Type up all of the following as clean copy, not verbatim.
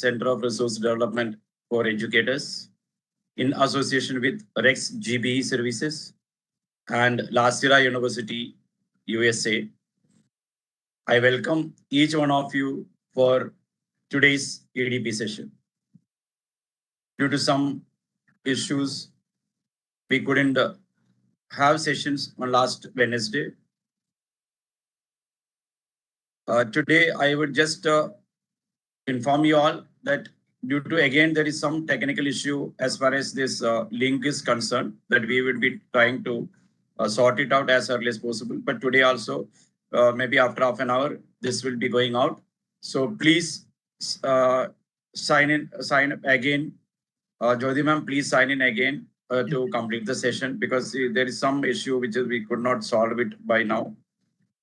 Center of Resource Development for Educators in association with Rex GBE Services and Lasira University, USA. I welcome each one of you for today's EDP session. Due to some issues, we couldn't have sessions on last Wednesday. Today, I would just inform you all that due to again there is some technical issue as far as this link is concerned, that we will be trying to sort it out as early as possible. But today also, maybe after half an hour, this will be going out. So please sign up again. Jyoti ma'am, please sign in again to complete the session, because there is some issue which we could not solve it by now.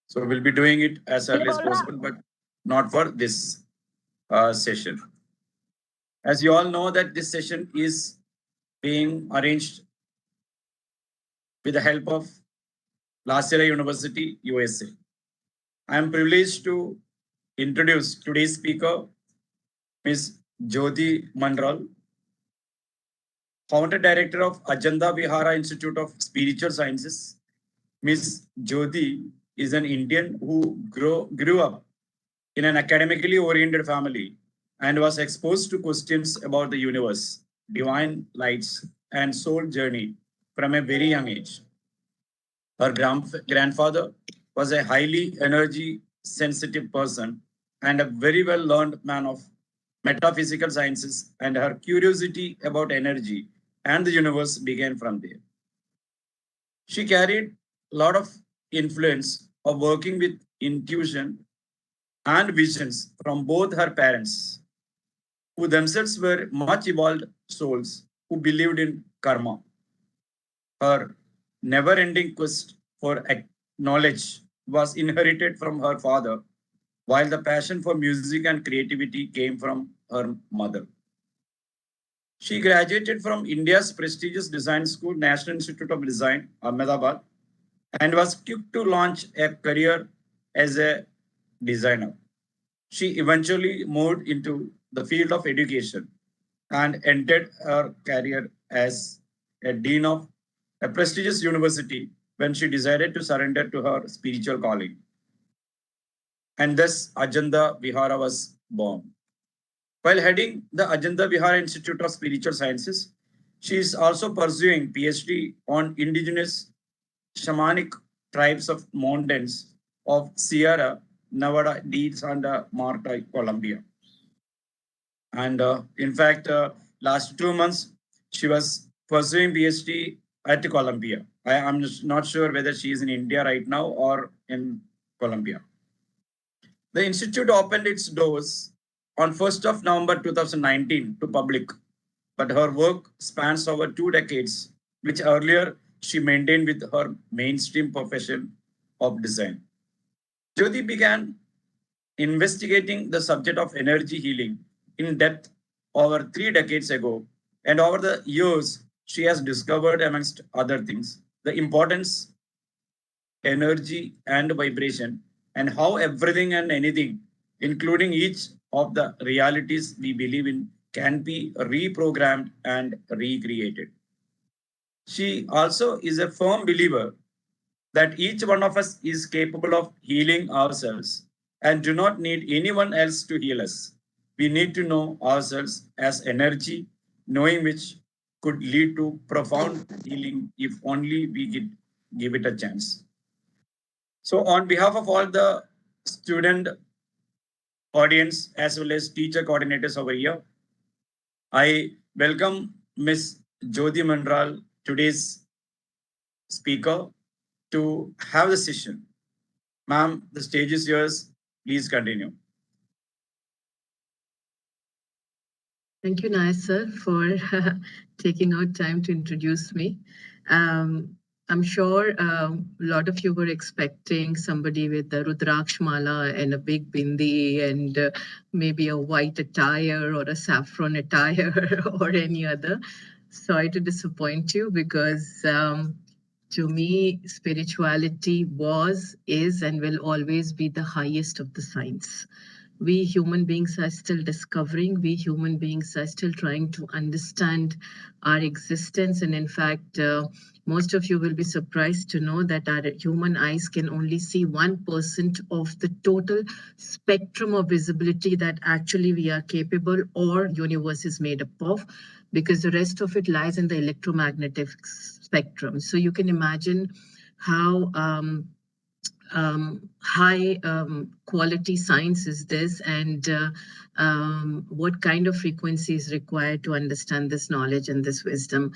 So we'll be doing it as early as possible, but not for this session. As you all know that this session is being arranged with the help of Lasira University, USA. I am privileged to introduce today's speaker, Ms. Jyoti Manral, founder director of Ajanta Vihara Institute of Spiritual Sciences. Ms. Jyoti is an Indian who grew up in an academically oriented family and was exposed to questions about the universe, divine lights, and soul journey from a very young age. Her grandfather was a highly energy sensitive person and a very well learned man of metaphysical sciences, and her curiosity about energy and the universe began from there. She carried a lot of influence of working with intuition and visions from both her parents, who themselves were much evolved souls who believed in karma. Her never ending quest for knowledge was inherited from her father, while the passion for music and creativity came from her mother. She graduated from India's prestigious design school, National Institute of Design, Ahmedabad, and was quick to launch a career as a designer. She eventually moved into the field of education and entered her career as a dean of a prestigious university when she decided to surrender to her spiritual calling. And thus Ajanta Vihara was born. While heading the Ajanta Vihara Institute of Spiritual Sciences, she is also pursuing PhD on indigenous shamanic tribes of mountains of Sierra Nevada, Deeds, and Marta, Colombia. And in fact, last 2 months, she was pursuing PhD at Colombia. I'm just not sure whether she is in India right now or in Colombia. The institute opened its doors on 1st of November 2019 to public, but her work spans over 2 decades, which earlier she maintained with her mainstream profession of design. Jyoti began investigating the subject of energy healing in depth over 3 decades ago, and over the years, she has discovered, amongst other things, the importance, energy, and vibration, and how everything and anything, including each of the realities we believe in, can be reprogrammed and recreated. She also is a firm believer that each one of us is capable of healing ourselves and do not need anyone else to heal us. We need to know ourselves as energy, knowing which could lead to profound healing if only we give it a chance. So on behalf of all the student audience as well as teacher coordinators over here, I welcome Ms. Jyoti Manral, today's speaker, to have the session. Ma'am, the stage is yours. Please continue. Thank you, Naisa, for taking out time to introduce me. I'm sure a lot of you were expecting somebody with a Rudraksh mala and a big bindi and maybe a white attire or a saffron attire or any other. Sorry to disappoint you, because to me, spirituality was, is, and will always be the highest of the signs. we human beings are still discovering, we human beings are still trying to understand our existence. And in fact, most of you will be surprised to know that our human eyes can only see 1% of the total spectrum of visibility that actually we are capable or universe is made up of, because the rest of it lies in the electromagnetic spectrum. So you can imagine how high quality science is this, and what kind of frequency is required to understand this knowledge and this wisdom.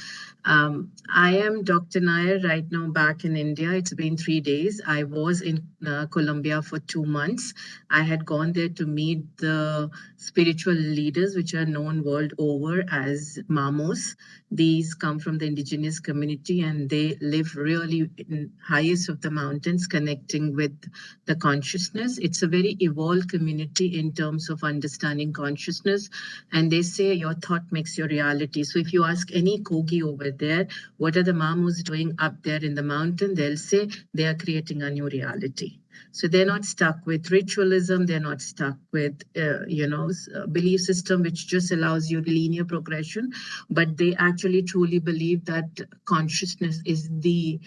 I am Dr. Nair right now back in India. It's been 3 days. I was in Colombia for 2 months. I had gone there to meet the spiritual leaders, which are known world over as Mamos. These come from the indigenous community, and they live really in highest of the mountains, connecting with the consciousness. It's a very evolved community in terms of understanding consciousness. And they say your thought makes your reality. So if you ask any Kogi over there, what are the Mamos doing up there in the mountain? They'll say they are creating a new reality. So they're not stuck with ritualism. They're not stuck with, belief system, which just allows you linear progression. But they actually truly believe that consciousness is the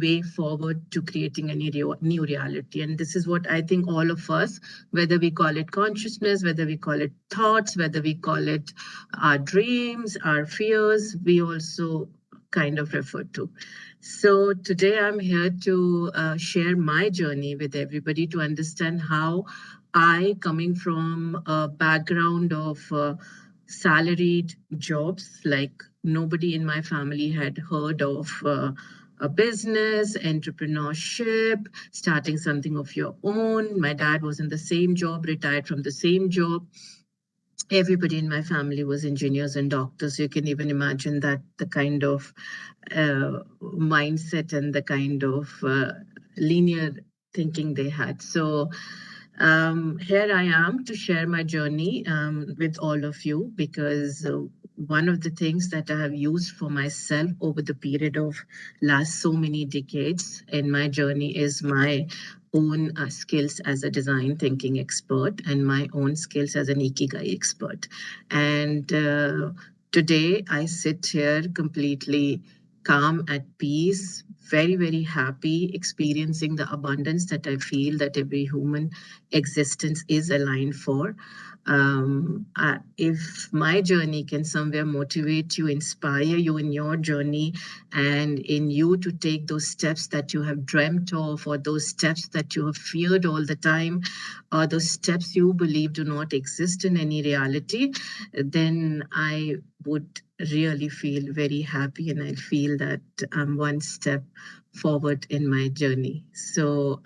way forward to creating a new reality. And this is what I think all of us, whether we call it consciousness, whether we call it thoughts, whether we call it our dreams, our fears, we also kind of refer to. So today I'm here to share my journey with everybody to understand how I, coming from a background of salaried jobs, like nobody in my family had heard of a business, entrepreneurship, starting something of your own. My dad was in the same job, retired from the same job. Everybody in my family was engineers and doctors. You can even imagine that the kind of mindset and the kind of linear thinking they had. So here I am to share my journey with all of you, because one of the things that I have used for myself over the period of last so many decades in my journey is my own skills as a design thinking expert and my own skills as an ikigai expert. And today I sit here completely calm, at peace, very, very happy, experiencing the abundance that I feel that every human existence is aligned for. If my journey can somewhere motivate you, inspire you in your journey, and in you to take those steps that you have dreamt of, or those steps that you have feared all the time, or those steps you believe do not exist in any reality, then I would really feel very happy, and I feel that I'm one step forward in my journey. So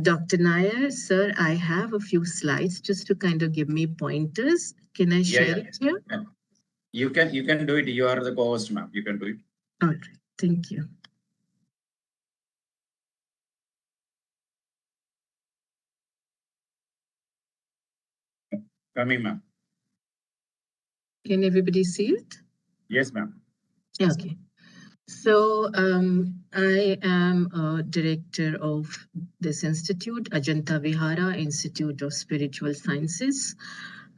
Dr. Nair, sir, I have a few slides just to kind of give me pointers. Can I share it here? You can do it. You are the co-host, ma'am. You can do it. All right. Thank you. Coming, ma'am. Can everybody see it? Yes, ma'am. Okay. So I am a director of this institute, Ajanta Vihara Institute of Spiritual Sciences.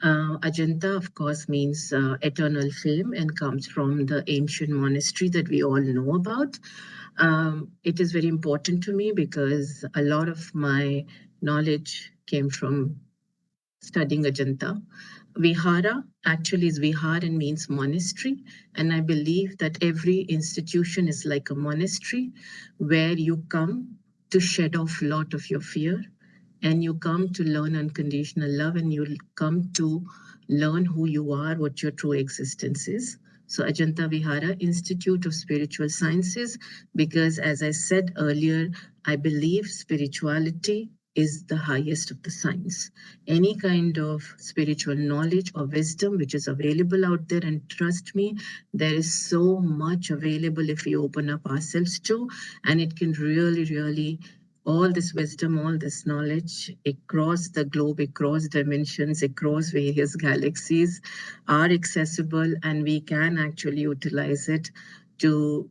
Ajanta, of course, means eternal flame and comes from the ancient monastery that we all know about. It is very important to me because a lot of my knowledge came from studying Ajanta. Vihara actually is Vihar and means monastery. And I believe that every institution is like a monastery where you come to shed off a lot of your fear, and you come to learn unconditional love, and you'll come to learn who you are, what your true existence is. So Ajanta Vihara Institute of Spiritual Sciences, because as I said earlier, I believe spirituality is the highest of the science. Any kind of spiritual knowledge or wisdom which is available out there, and trust me, there is so much available if we open up ourselves to, and it can really, really, all this wisdom, all this knowledge across the globe, across dimensions, across various galaxies are accessible, and we can actually utilize it to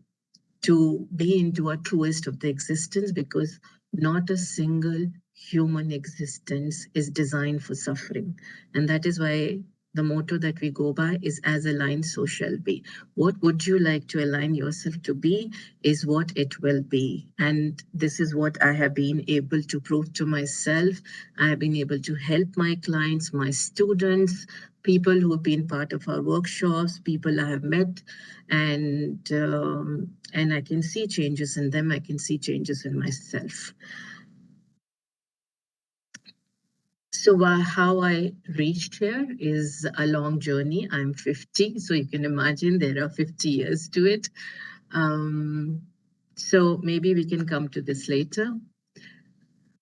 be into our truest of the existence, because not a single human existence is designed for suffering. And that is why the motto that we go by is as aligned so shall be. What would you like to align yourself to be is what it will be. And this is what I have been able to prove to myself. I have been able to help my clients, my students, people who have been part of our workshops, people I have met, and I can see changes in them. I can see changes in myself. So how I reached here is a long journey. I'm 50, so you can imagine there are 50 years to it. So maybe we can come to this later.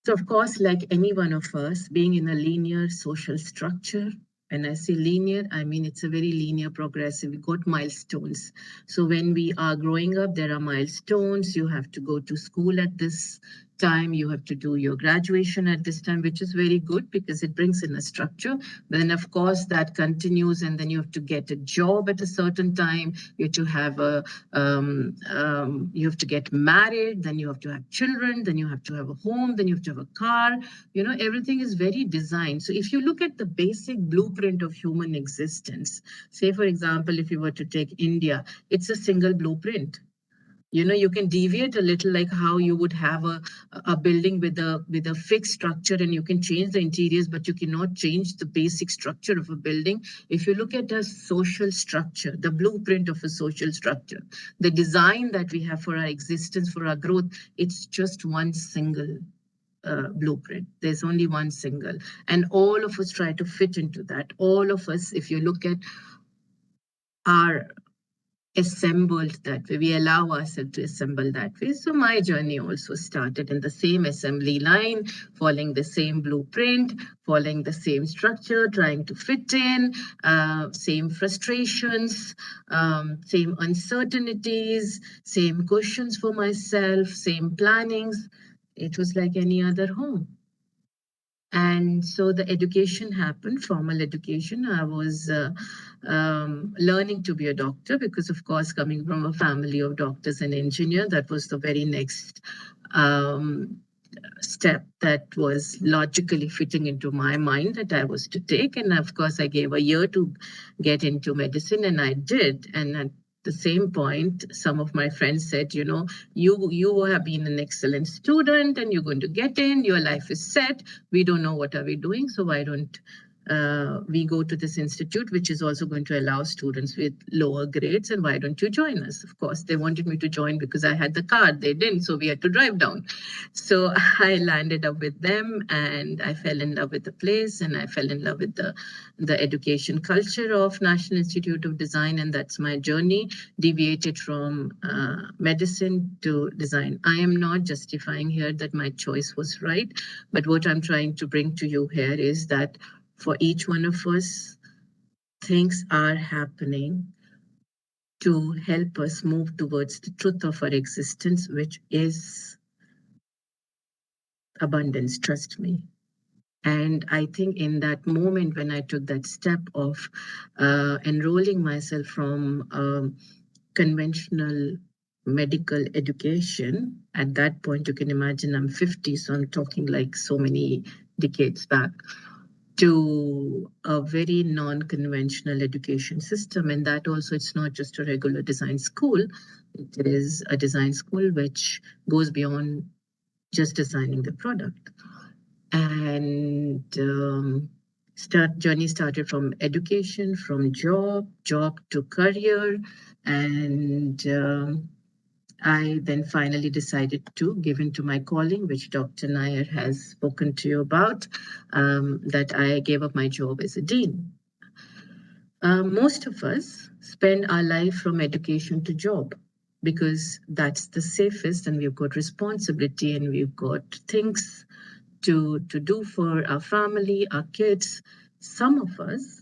So of course, like any one of us, being in a linear social structure, when I say linear, I mean it's a very linear progressive. We got milestones. So when we are growing up, there are milestones. You have to go to school at this time, you have to do your graduation at this time, which is very good because it brings in a structure. Then of course that continues, and then you have to get a job at a certain time. You have to have you have to get married, then you have to have children, then you have to have a home, then you have to have a car. You know, everything is very designed. So if you look at the basic blueprint of human existence, say for example, if you were to take India, it's a single blueprint. You know, you can deviate a little, like how you would have a building with a fixed structure, and you can change the interiors, but you cannot change the basic structure of a building. If you look at a social structure, the blueprint of a social structure, the design that we have for our existence, for our growth, it's just one single blueprint. There's only one single, and all of us try to fit into that. All of us, if you look at our assembled that way. We allow ourselves to assemble that way. So my journey also started in the same assembly line, following the same blueprint, following the same structure, trying to fit in, same frustrations, same uncertainties, same questions for myself, same plannings. It was like any other home. And so the education happened, formal education. I was learning to be a doctor because, of course, coming from a family of doctors and engineers, that was the very next step that was logically fitting into my mind that I was to take. And of course, I gave a year to get into medicine, and I did. And at the same point, some of my friends said, you know, you have been an excellent student and you're going to get in, your life is set. We don't know what are we doing, so why don't we go to this institute, which is also going to allow students with lower grades, and why don't you join us? Of course, they wanted me to join because I had the card. They didn't, so we had to drive down. So I landed up with them, and I fell in love with the place, and I fell in love with the education culture of National Institute of Design, and that's my journey, deviated from medicine to design. I am not justifying here that my choice was right, but what I'm trying to bring to you here is that for each one of us, things are happening to help us move towards the truth of our existence, which is abundance, trust me. And I think in that moment when I took that step of enrolling myself from conventional medical education, at that point, you can imagine I'm 50, so I'm talking like so many decades back, to a very non-conventional education system. And that also, it's not just a regular design school. It is a design school which goes beyond just designing the product. And journey started from education, from job to career. And I then finally decided to give into my calling, which Dr. Nair has spoken to you about, that I gave up my job as a dean. Most of us spend our life from education to job because that's the safest, and we've got responsibility and we've got things to do for our family, our kids. Some of us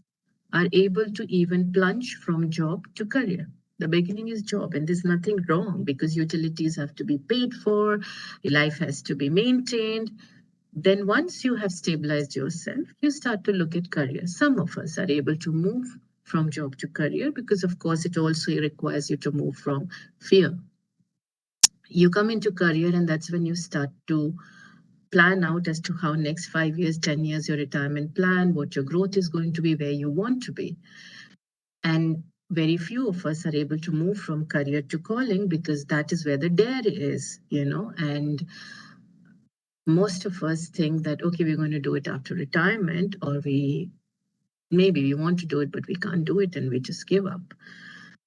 are able to even plunge from job to career. The beginning is job, and there's nothing wrong because utilities have to be paid for, your life has to be maintained. Then once you have stabilized yourself, you start to look at career. Some of us are able to move from job to career because, of course, it also requires you to move from fear. You come into career, and that's when you start to plan out as to how next 5 years, 10 years, your retirement plan, what your growth is going to be, where you want to be. And very few of us are able to move from career to calling because that is where the dare is, and most of us think that, okay, we're going to do it after retirement, or maybe we want to do it, but we can't do it and we just give up.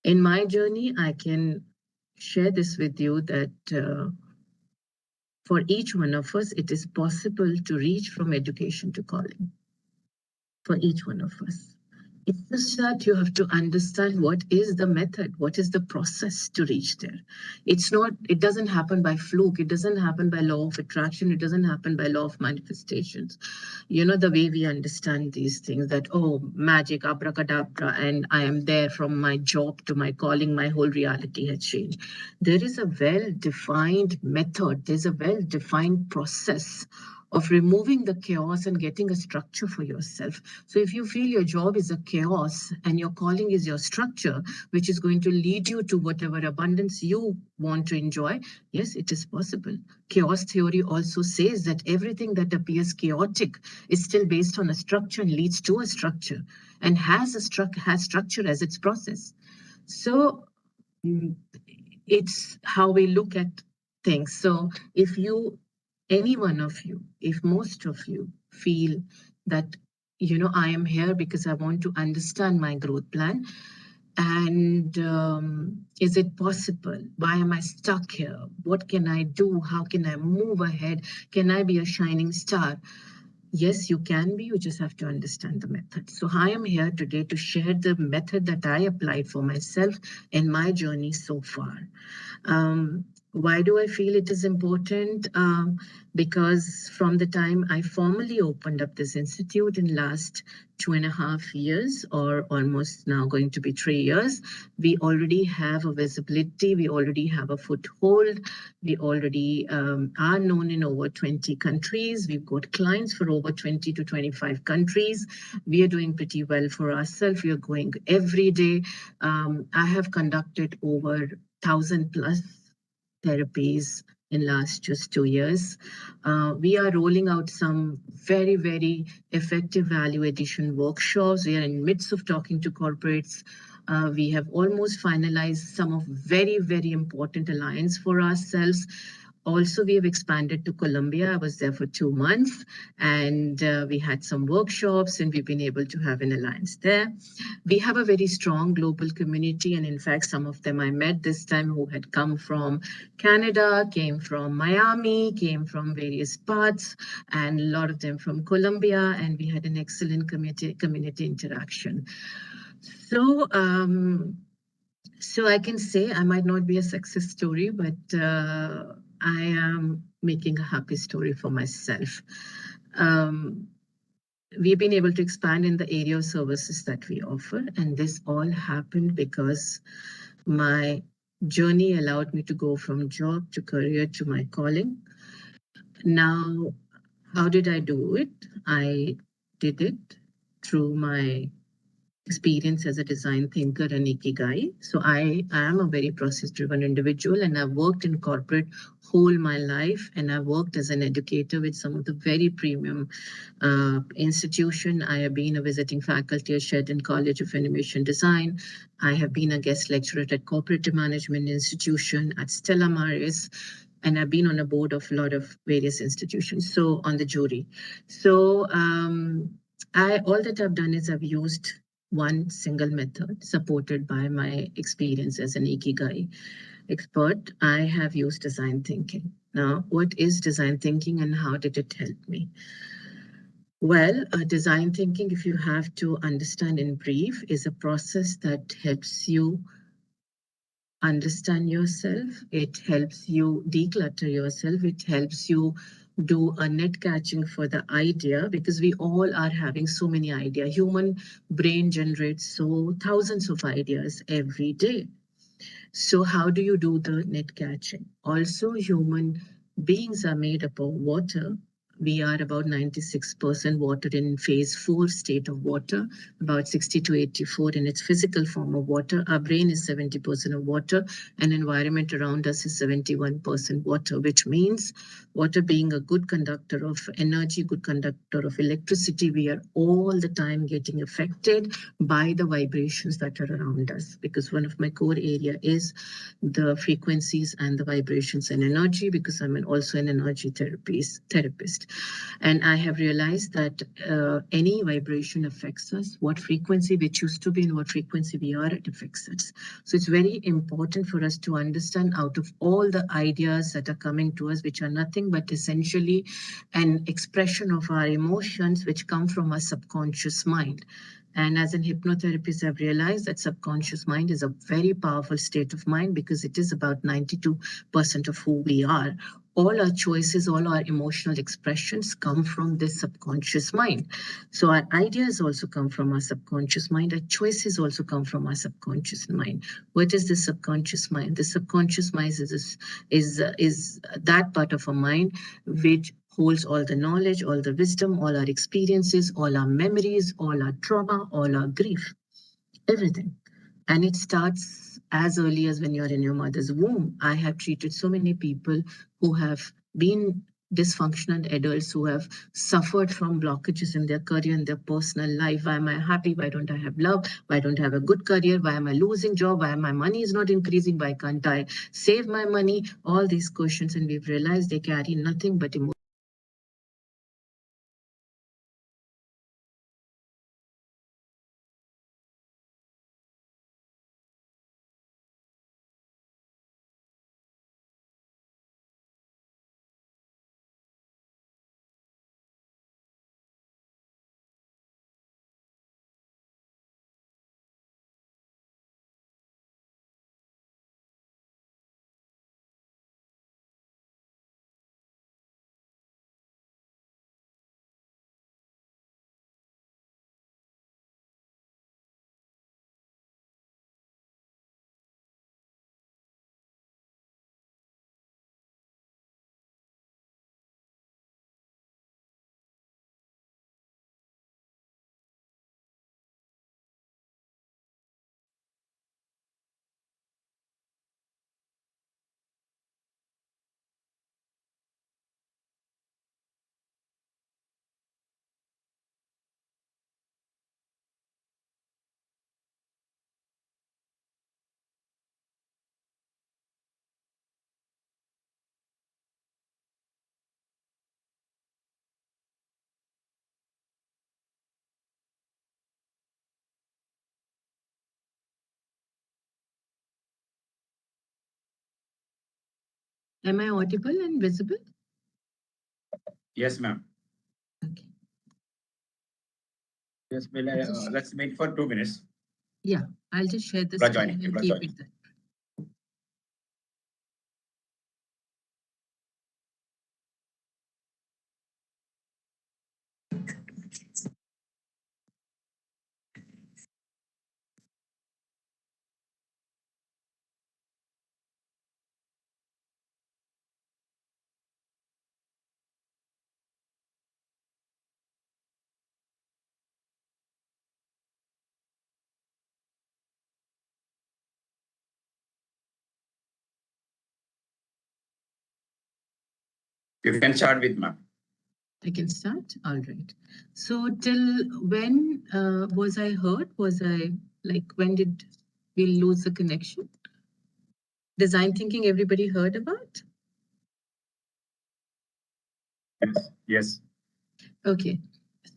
In my journey, I can share this with you that for each one of us, it is possible to reach from education to calling. For each one of us. It's just that you have to understand what is the method, what is the process to reach there. It doesn't happen by fluke, it doesn't happen by law of attraction, it doesn't happen by law of manifestations. The way we understand these things that, oh, magic, abracadabra, and I am there from my job to my calling, my whole reality has changed. There is a well-defined method, there's a well-defined process of removing the chaos and getting a structure for yourself. So if you feel your job is a chaos and your calling is your structure, which is going to lead you to whatever abundance you want to enjoy, yes, it is possible. Chaos theory also says that everything that appears chaotic is still based on a structure and leads to a structure and has structure as its process. So it's how we look at things. So if any one of you, if most of you feel that, I am here because I want to understand my growth plan, and is it possible? Why am I stuck here? What can I do? How can I move ahead? Can I be a shining star? Yes, you can be. You just have to understand the method. So I am here today to share the method that I applied for myself in my journey so far. Why do I feel it is important? Because from the time I formally opened up this institute in last 2.5 years, or almost now going to be 3 years, we already have a visibility, we already have a foothold, we already are known in over 20 countries. We've got clients for over 20 to 25 countries. We are doing pretty well for ourselves. We are going every day. I have conducted over 1,000 plus therapies in last just 2 years. We are rolling out some very, very effective value addition workshops. We are in midst of talking to corporates. We have almost finalized some of very, very important alliance for ourselves. Also, we have expanded to Colombia. I was there for 2 months, and we had some workshops, and we've been able to have an alliance there. We have a very strong global community, and in fact, some of them I met this time who had come from Canada, came from Miami, came from various parts, and a lot of them from Colombia, and we had an excellent community interaction. So, so I can say I might not be a success story, but I am making a happy story for myself. We've been able to expand in the area of services that we offer, and this all happened because my journey allowed me to go from job to career to my calling. Now, how did I do it? I did it through my experience as a design thinker and ikigai. So I am a very process-driven individual, and I've worked in corporate whole my life, and I've worked as an educator with some of the very premium institution. I have been a visiting faculty at Sheridan College of Animation Design. I have been a guest lecturer at Corporate Management Institution at Stella Maris, and I've been on a board of a lot of various institutions, so on the jury. So all that I've done is I've used one single method supported by my experience as an ikigai expert. I have used design thinking. Now, what is design thinking and how did it help me? Well, design thinking, if you have to understand in brief, is a process that helps you understand yourself. It helps you declutter yourself. It helps you do a net catching for the idea, because we all are having so many ideas. Human brain generates so thousands of ideas every day. So how do you do the net catching? Also, human beings are made up of water, we are about 96% water in phase 4 state of water, about 60 to 84 in its physical form of water. Our brain is 70% of water, and environment around us is 71% water, which means water being a good conductor of energy, good conductor of electricity, we are all the time getting affected by the vibrations that are around us, because one of my core area is the frequencies and the vibrations and energy, because I'm also an energy therapist. And I have realized that any vibration affects us. What frequency we choose to be and what frequency we are, it affects us. So it's very important for us to understand, out of all the ideas that are coming to us, which are nothing but essentially an expression of our emotions, which come from our subconscious mind. And as an hypnotherapist, I've realized that subconscious mind is a very powerful state of mind, because it is about 92% of who we are. All our choices, all our emotional expressions come from this subconscious mind. So our ideas also come from our subconscious mind. Our choices also come from our subconscious mind. What is the subconscious mind? The subconscious mind is that part of our mind which holds all the knowledge, all the wisdom, all our experiences, all our memories, all our trauma, all our grief, everything. And it starts as early as when you're in your mother's womb. I have treated so many people who have been dysfunctional adults, who have suffered from blockages in their career and their personal life. Why am I happy? Why don't I have love? Why don't I have a good career? Why am I losing job? Why my money is not increasing? Why can't I save my money? All these questions, and we've realized they carry nothing but emotion. Am I audible and visible? Yes, ma'am. Okay. Yes, let's wait for 2 minutes. Yeah, I'll just share the People are screen joining. and People are keep joining. it there. You can start with ma'am. I can start. All right. So till when was I hurt? Was I like, when did we lose the connection? Design thinking, everybody heard about? Yes. Yes. Okay.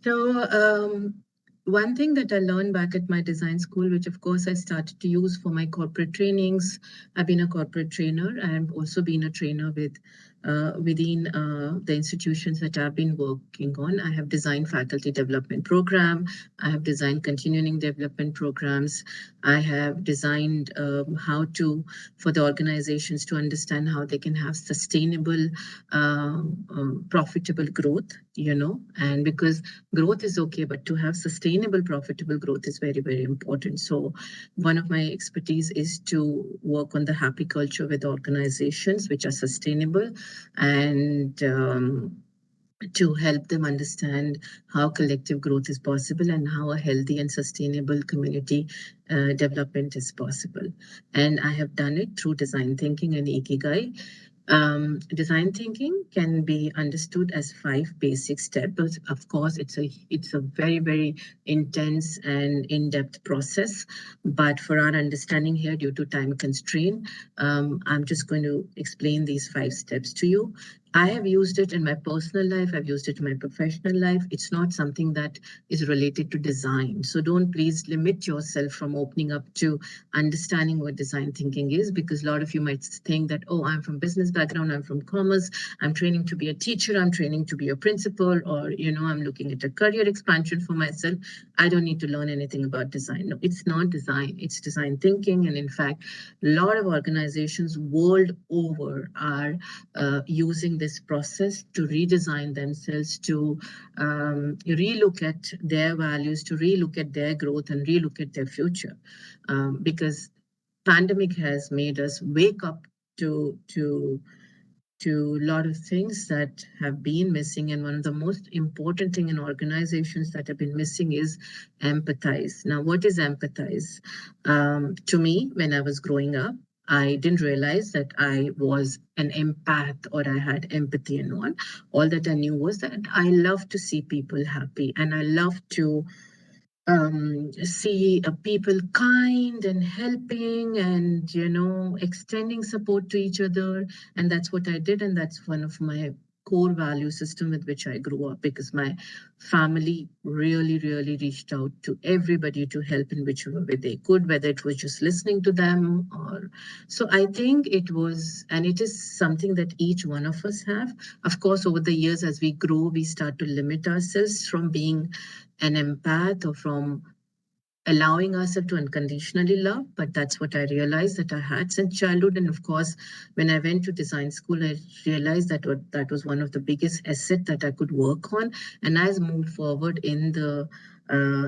So one thing that I learned back at my design school, which of course I started to use for my corporate trainings. I've been a corporate trainer. I've also been a trainer within the institutions that I've been working on. I have designed faculty development program. I have designed continuing development programs. I have designed how to, for the organizations to understand how they can have sustainable, profitable growth, and because growth is okay, but to have sustainable, profitable growth is very, very important. So one of my expertise is to work on the happy culture with organizations which are sustainable and to help them understand how collective growth is possible and how a healthy and sustainable community development is possible. And I have done it through design thinking and Ikigai. Design thinking can be understood as 5 basic steps. Of course, it's a very intense and in-depth process. But for our understanding here, due to time constraint, I'm just going to explain these 5 steps to you. I have used it in my personal life. I've used it in my professional life. It's not something that is related to design. So don't please limit yourself from opening up to understanding what design thinking is, because a lot of you might think that, oh, I'm from business background, I'm from commerce, I'm training to be a teacher, I'm training to be a principal, or, I'm looking at a career expansion for myself. I don't need to learn anything about design. No, it's not design, it's design thinking. And in fact, a lot of organizations world over are using this process to redesign themselves, to relook at their values, to relook at their growth and relook at their future. Because pandemic has made us wake up to a lot of things that have been missing. And one of the most important thing in organizations that have been missing is empathize. Now, what is empathize? To me, when I was growing up, I didn't realize that I was an empath or I had empathy and all. All that I knew was that I love to see people happy and I love to see people kind and helping and extending support to each other. And that's what I did, and that's one of my core value system with which I grew up, because my family really reached out to everybody to help in whichever way they could, whether it was just listening to them or so. I think it was, and it is something that each one of us have. Of course, over the years as we grow, we start to limit ourselves from being an empath or from allowing ourselves to unconditionally love. But that's what I realized that I had since childhood. And of course, when I went to design school, I realized that that was one of the biggest asset that I could work on. And as moved forward in the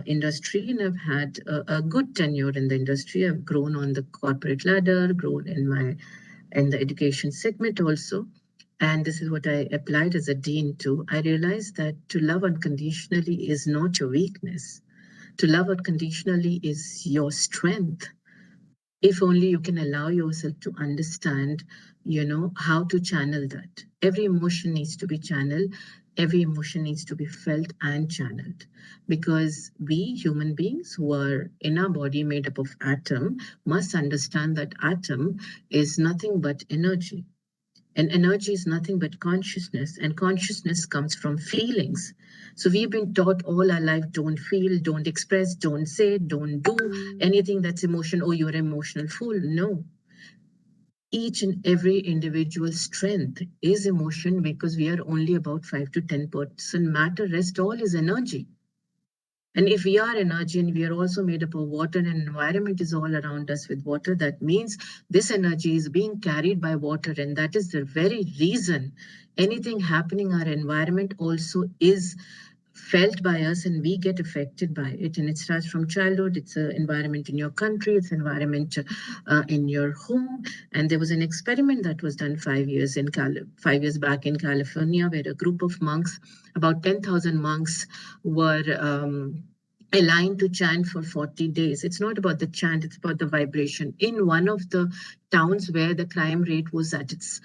industry, and I've had a good tenure in the industry. I've grown on the corporate ladder, grown in the education segment also. And this is what I applied as a dean too. I realized that to love unconditionally is not your weakness. To love unconditionally is your strength. If only you can allow yourself to understand, how to channel that. Every emotion needs to be channeled. Every emotion needs to be felt and channeled. Because we human beings who are in our body made up of atom must understand that atom is nothing but energy. And energy is nothing but consciousness, and consciousness comes from feelings. So we've been taught all our life, don't feel, don't express, don't say, don't do anything that's emotion. Oh, you're an emotional fool. No. Each and every individual strength is emotion, because we are only about 5 to 10% matter. Rest all is energy. And if we are energy and we are also made up of water and environment is all around us with water, that means this energy is being carried by water. And that is the very reason anything happening in our environment also is felt by us and we get affected by it. And it starts from childhood. It's an environment in your country, it's environment in your home. And there was an experiment that was done 5 years back in California, where a group of monks, about 10,000 monks, were aligned to chant for 40 days. It's not about the chant, it's about the vibration. In one of the towns where the crime rate was at its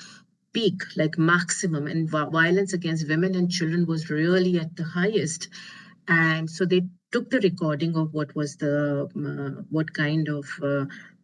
peak, like maximum, and violence against women and children was really at the highest. And so they took the recording of what kind of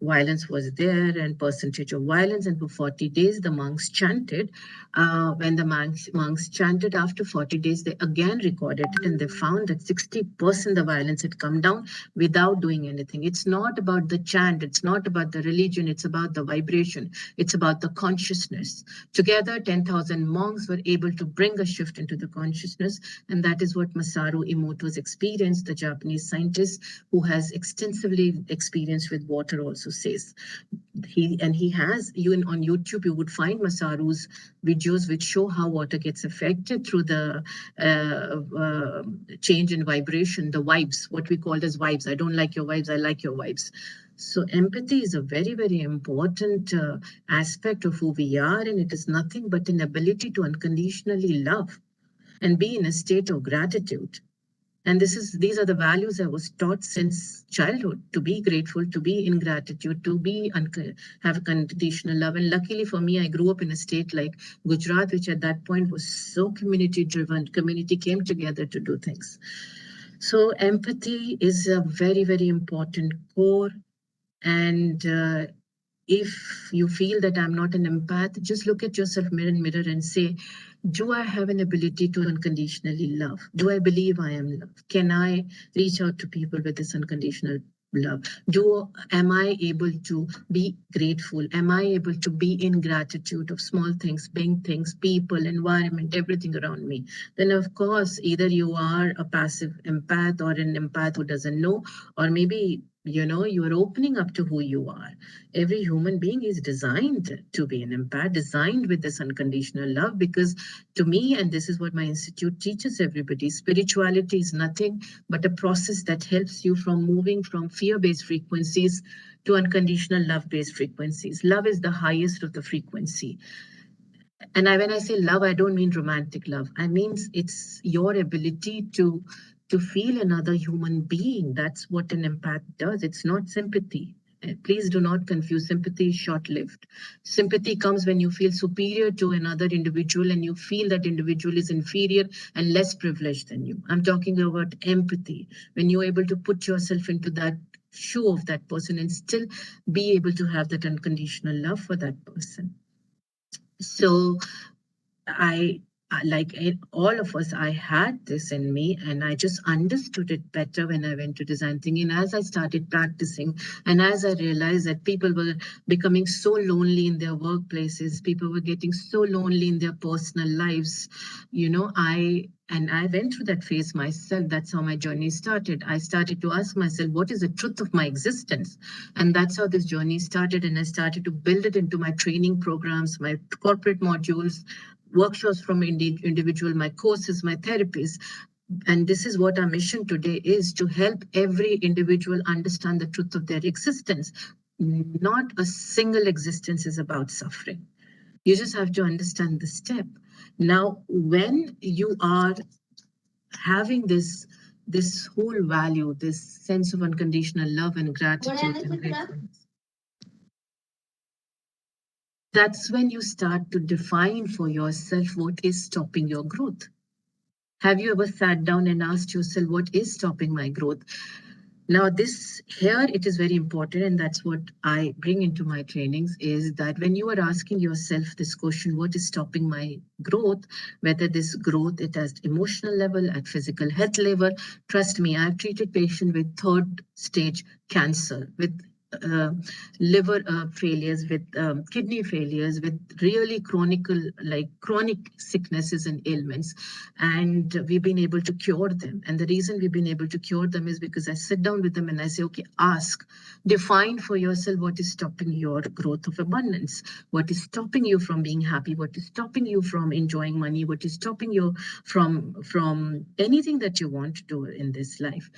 violence was there and percentage of violence. And for 40 days, the monks chanted. When the monks chanted after 40 days, they again recorded it, and they found that 60% the violence had come down without doing anything. It's not about the chant, it's not about the religion, it's about the vibration, it's about the consciousness. Together, 10,000 monks were able to bring a shift into the consciousness, and that is what Masaru Emoto's experienced, the Japanese scientist who has extensively experience with water, also says. He has, even on YouTube, you would find Masaru's videos which show how water gets affected through the change in vibration, the vibes, what we call as vibes. I don't like your vibes, I like your vibes. So empathy is a very important aspect of who we are, and it is nothing but an ability to unconditionally love. and be in a state of gratitude. And these are the values I was taught since childhood: to be grateful, to be in gratitude, to be have conditional love. And luckily for me, I grew up in a state like Gujarat, which at that point was so community driven. Community came together to do things. So empathy is a very, very important core. And if you feel that I'm not an empath, just look at yourself mirror in mirror and say, do I have an ability to unconditionally love? Do I believe I am loved? Can I reach out to people with this unconditional love? Am I able to be grateful? Am I able to be in gratitude of small things, big things, people, environment, everything around me? Then of course, either you are a passive empath or an empath who doesn't know, or maybe you are opening up to who you are. Every human being is designed to be an empath, designed with this unconditional love, because to me, and this is what my institute teaches everybody, spirituality is nothing but a process that helps you from moving from fear-based frequencies to unconditional love-based frequencies. Love is the highest of the frequency. And when I say love, I don't mean romantic love. I mean it's your ability to feel another human being. That's what an empath does. It's not sympathy. Please do not confuse. Sympathy is short-lived. Sympathy comes when you feel superior to another individual and you feel that individual is inferior and less privileged than you. I'm talking about empathy. When you're able to put yourself into that shoe of that person and still be able to have that unconditional love for that person. So like all of us, I had this in me, and I just understood it better when I went to design thinking. As I started practicing, and as I realized that people were becoming so lonely in their workplaces, people were getting so lonely in their personal lives, I went through that phase myself. That's how my journey started. I started to ask myself, what is the truth of my existence? And that's how this journey started. And I started to build it into my training programs, my corporate modules, workshops from individual, my courses, my therapies. And this is what our mission today is: to help every individual understand the truth of their existence. Not a single existence is about suffering. You just have to understand the step. Now, when you are having this whole value, this sense of unconditional love and gratitude and gratefulness, that's when you start to define for yourself what is stopping your growth. Have you ever sat down and asked yourself, what is stopping my growth? Now, it is very important, and that's what I bring into my trainings, is that when you are asking yourself this question, what is stopping my growth, whether this growth it at emotional level, at physical health level, trust me, I've treated patients with third stage cancer, with liver failures, with kidney failures, with really chronic sicknesses and ailments. And we've been able to cure them. And the reason we've been able to cure them is because I sit down with them and I say, okay, define for yourself what is stopping your growth of abundance, what is stopping you from being happy, what is stopping you from enjoying money, what is stopping you from anything that you want to do in this life.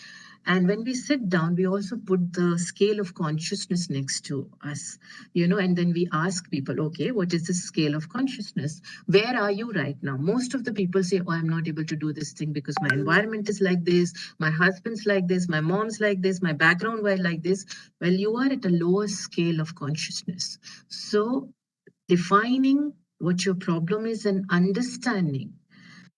And when we sit down, we also put the scale of consciousness next to us, and then we ask people, okay, what is the scale of consciousness? Where are you right now? Most of the people say, oh, I'm not able to do this thing because my environment is like this, my husband's like this, my mom's like this, my background was like this. Well, you are at a lower scale of consciousness. So defining what your problem is and understanding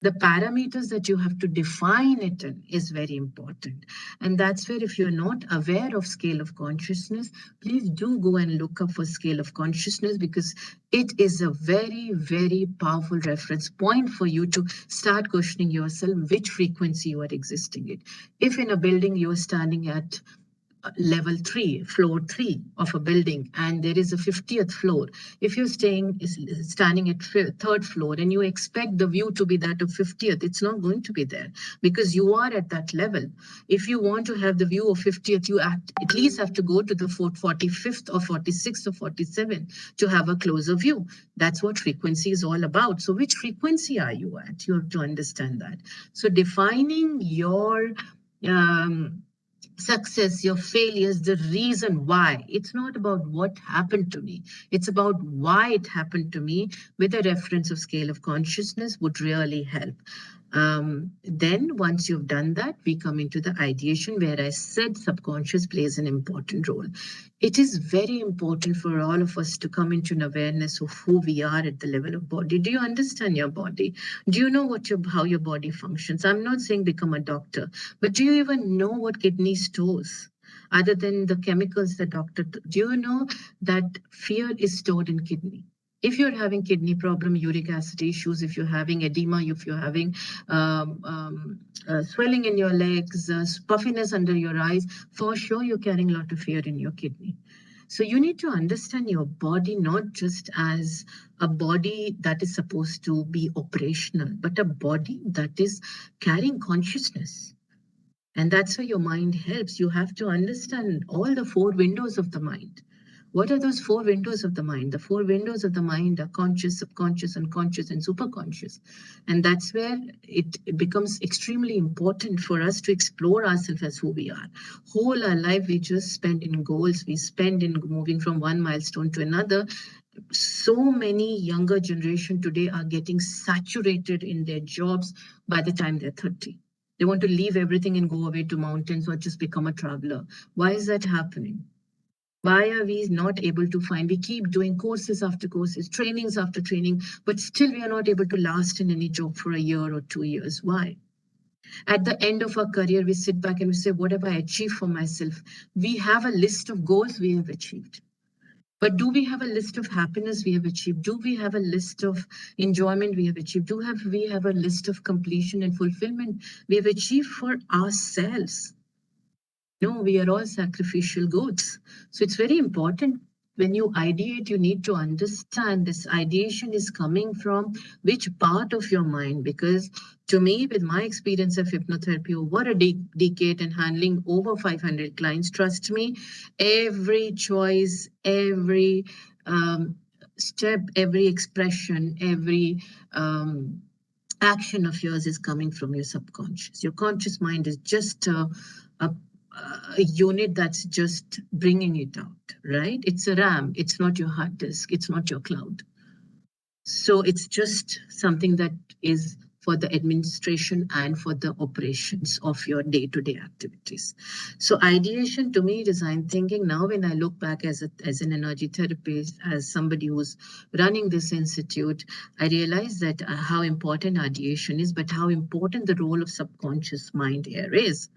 the parameters that you have to define it in is very important. And that's where, if you're not aware of scale of consciousness, please do go and look up for scale of consciousness, because it is a very, very powerful reference point for you to start questioning yourself which frequency you are existing in. If in a building you're standing at level 3, floor 3 of a building, and there is a 50th floor. If you're standing at third floor and you expect the view to be that of 50th, it's not going to be there, because you are at that level. If you want to have the view of 50th, you at least have to go to the 45th or 46th or 47th to have a closer view. That's what frequency is all about. So which frequency are you at? You have to understand that. So defining your success, your failures, the reason why. It's not about what happened to me. It's about why it happened to me, with a reference of scale of consciousness would really help. Then once you've done that, we come into the ideation where I said subconscious plays an important role. It is very important for all of us to come into an awareness of who we are at the level of body. Do you understand your body? Do you know how your body functions? I'm not saying become a doctor, but do you even know what kidney stores? Other than the chemicals the doctor, do you know that fear is stored in kidney? If you're having kidney problem, uric acid issues, if you're having edema, if you're having swelling in your legs, puffiness under your eyes, for sure you're carrying a lot of fear in your kidney. So you need to understand your body not just as a body that is supposed to be operational, but a body that is carrying consciousness. And that's where your mind helps. You have to understand all the four windows of the mind. What are those four windows of the mind? The four windows of the mind are conscious, subconscious, unconscious, and superconscious. And that's where it becomes extremely important for us to explore ourselves as who we are. Whole our life, we just spend in goals, we spend in moving from one milestone to another. So many younger generation today are getting saturated in their jobs by the time they're 30. They want to leave everything and go away to mountains or just become a traveler. Why is that happening? Why are we not able to find? We keep doing courses after courses, trainings after training, but still we are not able to last in any job for a year or 2 years. Why? At the end of our career, we sit back and we say, what have I achieved for myself? We have a list of goals we have achieved. But do we have a list of happiness we have achieved? Do we have a list of enjoyment we have achieved? We have a list of completion and fulfillment we have achieved for ourselves? No, we are all sacrificial goats. So it's very important when you ideate, you need to understand this ideation is coming from which part of your mind. Because to me, with my experience of hypnotherapy over a decade and handling over 500 clients, trust me, every choice, every step, every expression, every action of yours is coming from your subconscious. Your conscious mind is just a unit that's just bringing it out, right? It's a RAM. It's not your hard disk. It's not your cloud. So it's just something that is for the administration and for the operations of your day-to-day activities. So ideation, to me, design thinking. Now, when I look back as an energy therapist, as somebody who's running this institute, I realize that how important ideation is, but how important the role of subconscious mind here is.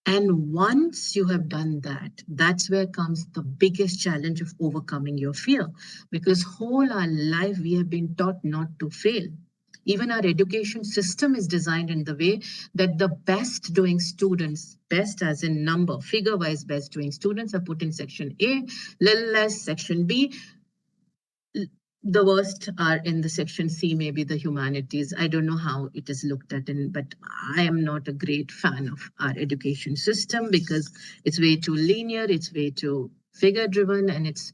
And once you have done that, that's where comes the biggest challenge of overcoming your fear. Because whole our life, we have been taught not to fail. Even our education system is designed in the way that the best doing students, best as in number, figure-wise best doing students are put in section A, little less section B, the worst are in the section C, maybe the humanities. I don't know how it is looked at, but I am not a great fan of our education system because it's way too linear, it's way too figure-driven, and it's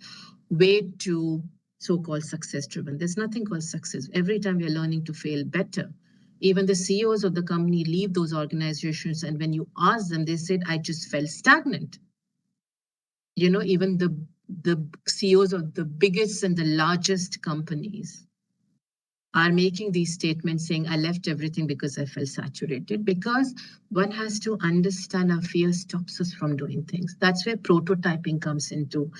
way too so-called success-driven. There's nothing called success. Every time we're learning to fail better. Even the CEOs of the company leave those organizations, and when you ask them, they said, I just felt stagnant. You know, even the CEOs of the biggest and the largest companies are making these statements saying, I left everything because I felt saturated. Because one has to understand our fear stops us from doing things. That's where prototyping comes into,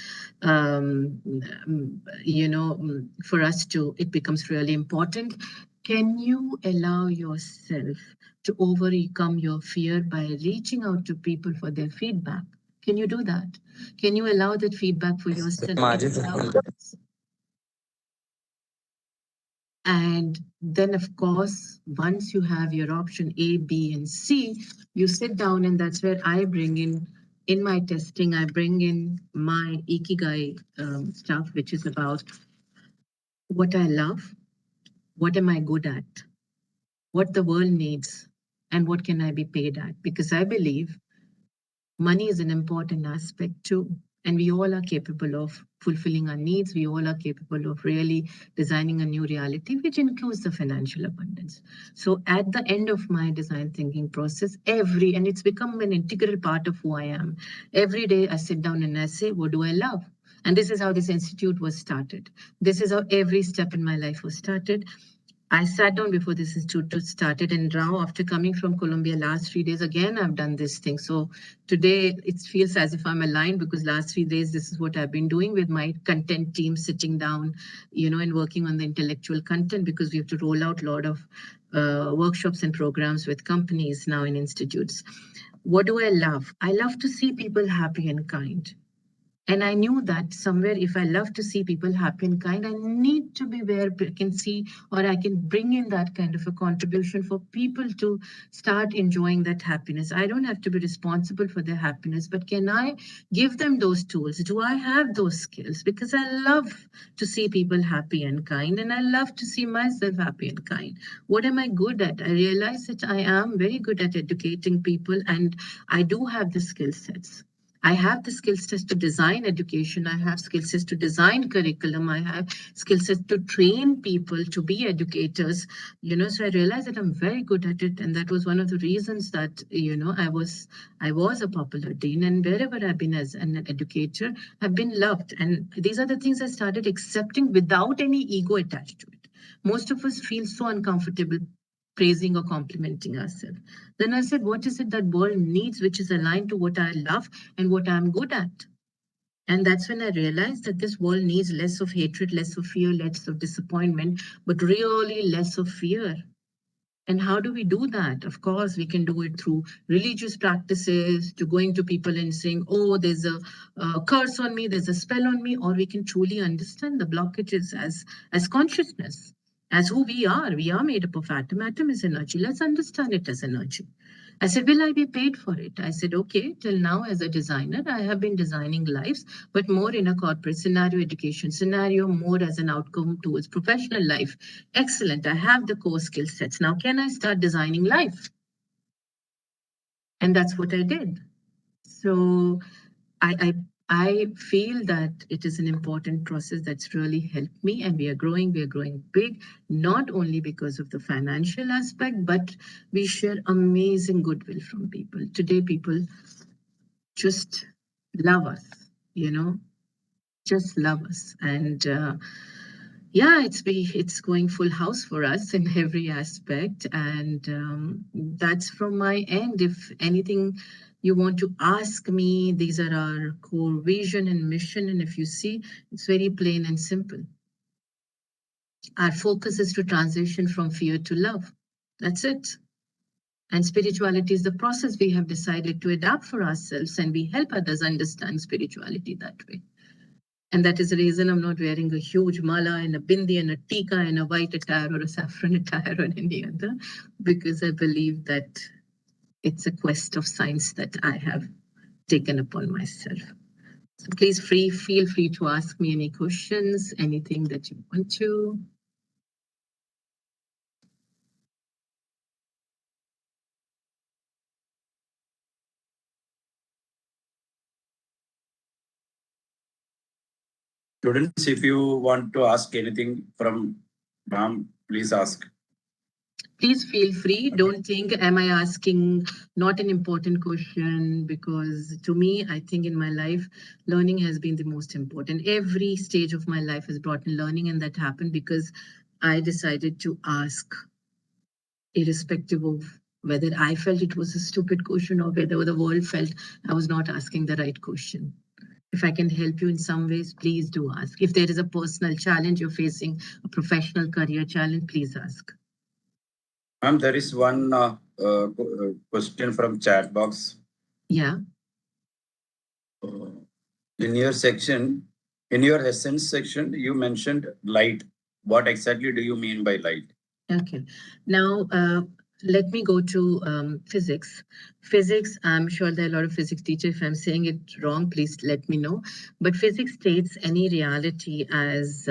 for us to, it becomes really important. Can you allow yourself to overcome your fear by reaching out to people for their feedback? Can you do that? Can you allow that feedback for yourself? And then, of course, once you have your option A, B, and C, you sit down, and that's where I bring in my testing, I bring in my Ikigai stuff, which is about what I love, what am I good at, what the world needs, and what can I be paid at? Because I believe money is an important aspect too. And we all are capable of fulfilling our needs. We all are capable of really designing a new reality, which includes the financial abundance. So at the end of my design thinking process, and it's become an integral part of who I am. Every day I sit down and I say, what do I love? And this is how this institute was started. This is how every step in my life was started. I sat down before this institute started, and now after coming from Colombia last 3 days, again, I've done this thing. So today it feels as if I'm aligned because last 3 days, this is what I've been doing with my content team, sitting down, and working on the intellectual content because we have to roll out a lot of workshops and programs with companies now in institutes. What do I love? I love to see people happy and kind. And I knew that somewhere, if I love to see people happy and kind, I need to be where I can see or I can bring in that kind of a contribution for people to start enjoying that happiness. I don't have to be responsible for their happiness, but can I give them those tools? Do I have those skills? Because I love to see people happy and kind, and I love to see myself happy and kind. What am I good at? I realize that I am very good at educating people, and I do have the skill sets. I have the skill sets to design education. I have skill sets to design curriculum. I have skill sets to train people to be educators. So I realized that I'm very good at it, and that was one of the reasons that I was a popular dean, and wherever I've been as an educator, I've been loved. And these are the things I started accepting without any ego attached to it. Most of us feel so uncomfortable praising or complimenting ourselves. Then I said, what is it that world needs, which is aligned to what I love and what I'm good at? And that's when I realized that this world needs less of hatred, less of fear, less of disappointment, but really less of fear. And how do we do that? Of course, we can do it through religious practices, to going to people and saying, oh, there's a curse on me, there's a spell on me, or we can truly understand the blockages as consciousness, as who we are. We are made up of atom. Atom is energy. Let's understand it as energy. I said, will I be paid for it? I said, okay, till now as a designer, I have been designing lives, but more in a corporate scenario, education scenario, more as an outcome towards professional life. Excellent. I have the core skill sets. Now, can I start designing life? And that's what I did. So I feel that it is an important process that's really helped me, and we are growing big, not only because of the financial aspect, but we share amazing goodwill from people. Today, people just love us, just love us. And yeah, it's going full house for us in every aspect, and that's from my end. If anything you want to ask me, these are our core vision and mission, and if you see, it's very plain and simple. Our focus is to transition from fear to love. That's it. And spirituality is the process we have decided to adapt for ourselves, and we help others understand spirituality that way. And that is the reason I'm not wearing a huge mala and a bindi and a tika and a white attire or a saffron attire or any other, because I believe that it's a quest of science that I have taken upon myself. So please feel free to ask me any questions, anything that you want to. Students, if you want to ask anything from Ram, please ask. Please feel free. Don't think, am I asking not an important question? Because to me, I think in my life, learning has been the most important. Every stage of my life has brought in learning, and that happened because I decided to ask, irrespective of whether I felt it was a stupid question or whether the world felt I was not asking the right question. If I can help you in some ways, please do ask. If there is a personal challenge you're facing, a professional career challenge, please ask. Ma'am, there is one question from chat box. Yeah. In your section, in your essence section, you mentioned light. What exactly do you mean by light? Okay. Now, let me go to physics. Physics, I'm sure there are a lot of physics teachers. If I'm saying it wrong, please let me know. But physics states any reality as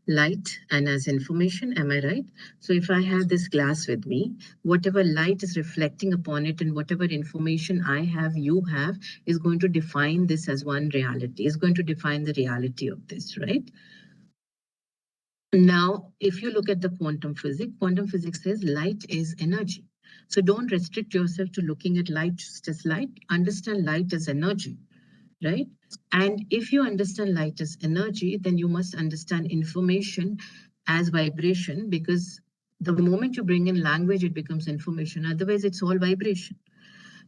light and as information. Am I right? So if I have this glass with me, whatever light is reflecting upon it and whatever information I have, you have, is going to define this as one reality, is going to define the reality of this, right? Now, if you look at the quantum physics says light is energy. So don't restrict yourself to looking at light just as light. Understand light as energy, right? And if you understand light as energy, then you must understand information as vibration, because The moment you bring in language, it becomes information. Otherwise, it's all vibration.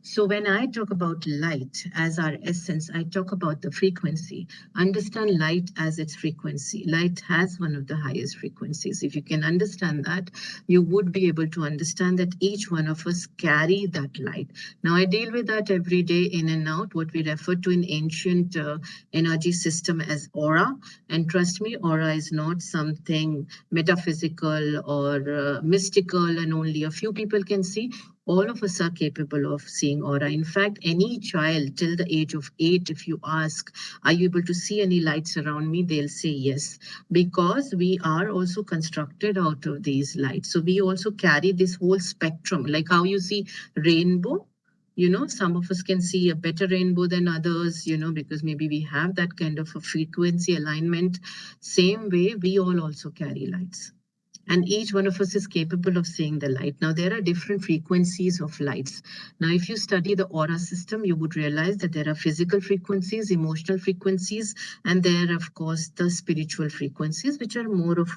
So when I talk about light as our essence, I talk about the frequency. Understand light as its frequency. Light has one of the highest frequencies. If you can understand that, you would be able to understand that each one of us carry that light. Now, I deal with that every day in and out, what we refer to in ancient energy system as aura. And trust me, aura is not something metaphysical or mystical and only a few people can see. All of us are capable of seeing aura. In fact, any child till the age of 8, if you ask, are you able to see any lights around me? They'll say yes, because we are also constructed out of these lights. So we also carry this whole spectrum, like how you see rainbow. Some of us can see a better rainbow than others, because maybe we have that kind of a frequency alignment. Same way, we all also carry lights. And each one of us is capable of seeing the light. Now, there are different frequencies of lights. Now, if you study the aura system, you would realize that there are physical frequencies, emotional frequencies, and there are, of course, the spiritual frequencies, which are more of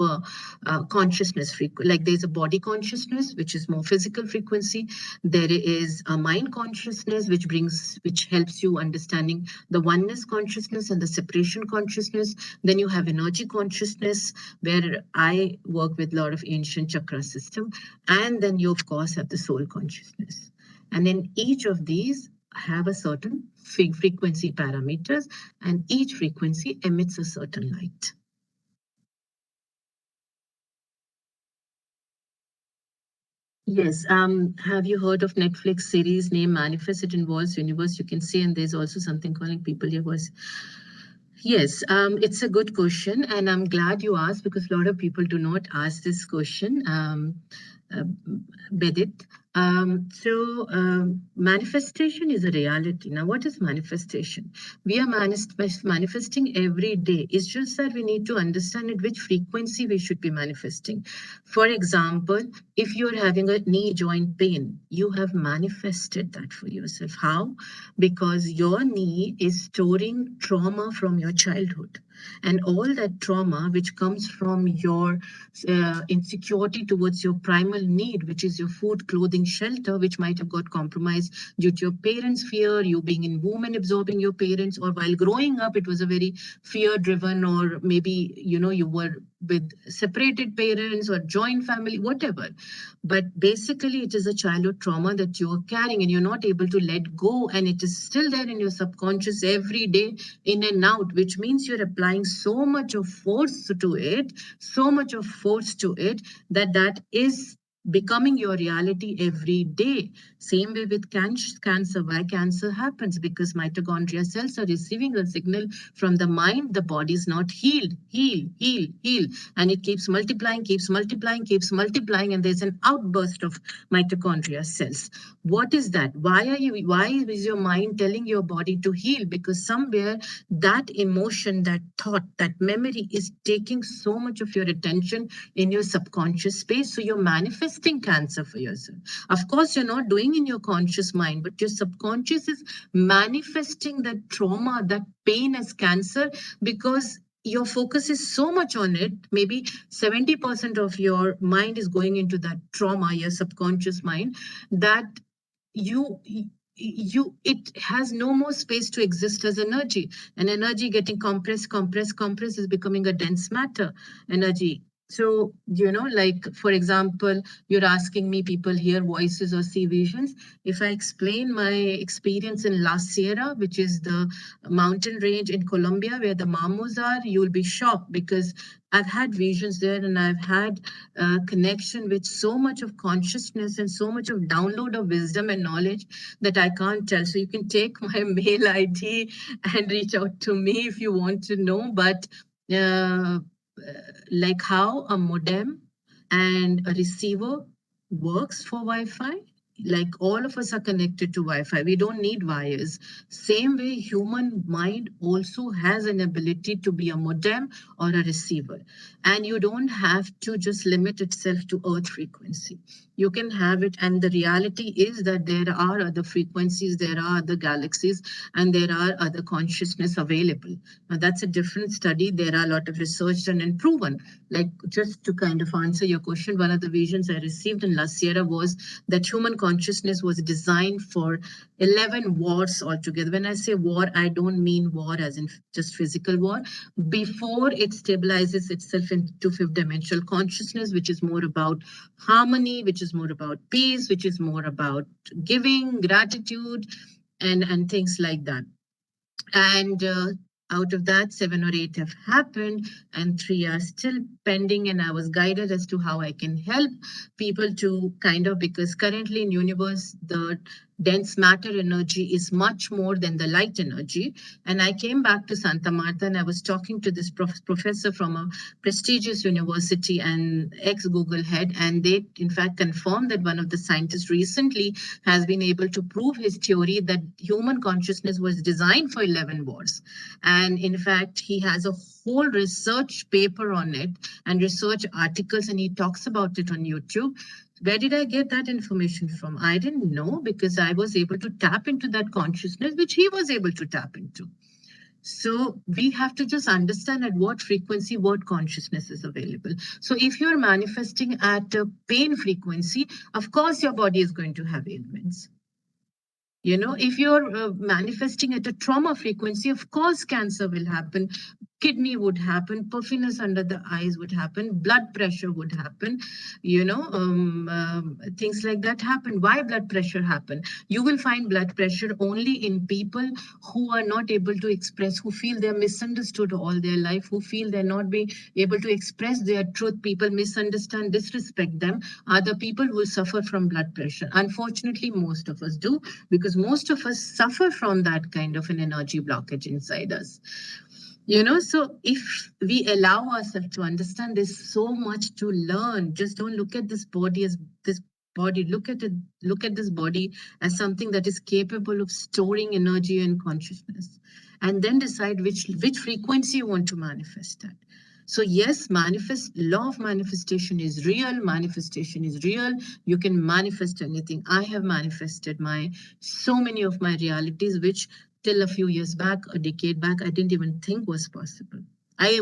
a consciousness frequency. Like there's a body consciousness, which is more physical frequency. There is a mind consciousness, which helps you understanding the oneness consciousness and the separation consciousness. Then you have energy consciousness, where I work with a lot of ancient chakra system. And then you, of course, have the soul consciousness. And then each of these have a certain frequency parameters, and each frequency emits a certain light. Yes. Have you heard of Netflix series named Manifest? It involves universe. You can see, and there's also something calling people your voice. Yes, it's a good question, and I'm glad you asked, because a lot of people do not ask this question, uh, Bedit. Manifestation is a reality. Now, what is manifestation? We are manifesting every day. It's just that we need to understand at which frequency we should be manifesting. For example, if you're having a knee joint pain, you have manifested that for yourself. How? Because your knee is storing trauma from your childhood. And all that trauma, which comes from your insecurity towards your primal need, which is your food, clothing, shelter, which might have got compromised due to your parents' fear, you being in womb and absorbing your parents, or while growing up, it was a very fear driven, or maybe, you were with separated parents or joint family, whatever. But basically, it is a childhood trauma that you're carrying and you're not able to let go. And it is still there in your subconscious every day, in and out, which means you're applying so much of force to it, that is becoming your reality every day. Same way with cancer. Why cancer happens? Because mitochondria cells are receiving a signal from the mind. The body is not healed. Heal. And it keeps multiplying, and there's an outburst of mitochondria cells. What is that? Why is your mind telling your body to heal? Because somewhere that emotion, that thought, that memory is taking so much of your attention in your subconscious space. So you're manifesting cancer for yourself. Of course, you're not doing in your conscious mind, but your subconscious is manifesting that trauma, that pain as cancer, because your focus is so much on it. Maybe 70% of your mind is going into that trauma, your subconscious mind, that you it has no more space to exist as energy. And energy getting compressed is becoming a dense matter energy. So, like, for example, you're asking me, people hear voices or see visions. If I explain my experience in La Sierra, which is the mountain range in Colombia where the mamos are, you'll be shocked, because I've had visions there, and I've had connection with so much of consciousness and so much of download of wisdom and knowledge that I can't tell. So you can take my mail ID and reach out to me if you want to know. But like how a modem and a receiver works for Wi-Fi, like all of us are connected to Wi-Fi. We don't need wires. Same way, human mind also has an ability to be a modem or a receiver. And you don't have to just limit itself to Earth frequency. You can have it. And the reality is that there are other frequencies, there are other galaxies, and there are other consciousness available. Now, that's a different study. There are a lot of research done and proven. Like, just to kind of answer your question, one of the visions I received in La Sierra was that human consciousness was designed for 11 wars altogether. When I say war, I don't mean war as in just physical war. Before it stabilizes itself into fifth dimensional consciousness, which is more about harmony, which is more about peace, which is more about giving, gratitude, and things like that. And out of that, 7 or 8 have happened, and 3 are still pending. And I was guided as to how I can help people to kind of, because currently in universe, the dense matter energy is much more than the light energy. And I came back to Santa Marta and I was talking to this professor from a prestigious university and ex-Google head. And they, in fact, confirmed that one of the scientists recently has been able to prove his theory that human consciousness was designed for 11 wars. And in fact, he has a whole research paper on it and research articles, and he talks about it on YouTube. Where did I get that information from? I didn't know, because I was able to tap into that consciousness, which he was able to tap into. So we have to just understand at what frequency, what consciousness is available. So if you're manifesting at a pain frequency, of course, your body is going to have ailments. You know, if you're manifesting at a trauma frequency, of course, cancer will happen, kidney would happen, puffiness under the eyes would happen, blood pressure would happen, things like that happen. Why blood pressure happen? You will find blood pressure only in people who are not able to express, who feel they're misunderstood all their life, who feel they're not being able to express their truth. People misunderstand, disrespect them, are the people who suffer from blood pressure. Unfortunately, most of us do, because most of us suffer from that kind of an energy blockage inside us. So if we allow ourselves to understand, there's so much to learn. Just don't look at this body as this body. Look at it, look at this body as something that is capable of storing energy and consciousness. And then decide which frequency you want to manifest at. So yes, law of manifestation is real. Manifestation is real. You can manifest anything. I have manifested so many of my realities, which till a few years back, a decade back, I didn't even think was possible. I